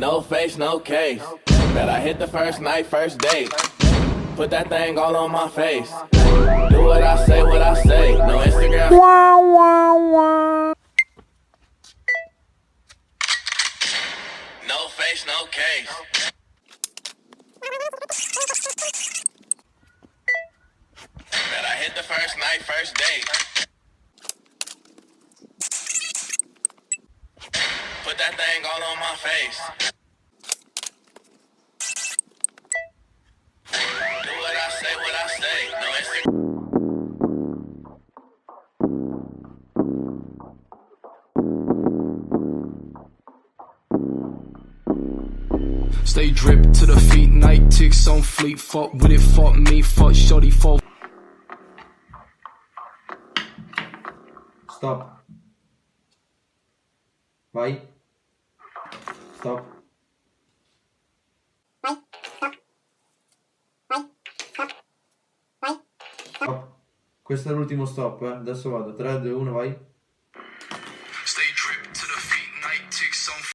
No face, no case. Bet I hit the first night, first date. Put that thing all on my face. Do what I say, no Instagram. No face, no case. Bet I hit the first night, first date. Put that thing all on my face. Do what I say, no Instagram. Stay dripped to the feet, night ticks on fleet. Fuck with it, fuck me, fuck shoddy, fuck. Stop. Vai. Stop. Stop. Questo è l'ultimo stop, Adesso vado. 3, 2, 1, vai.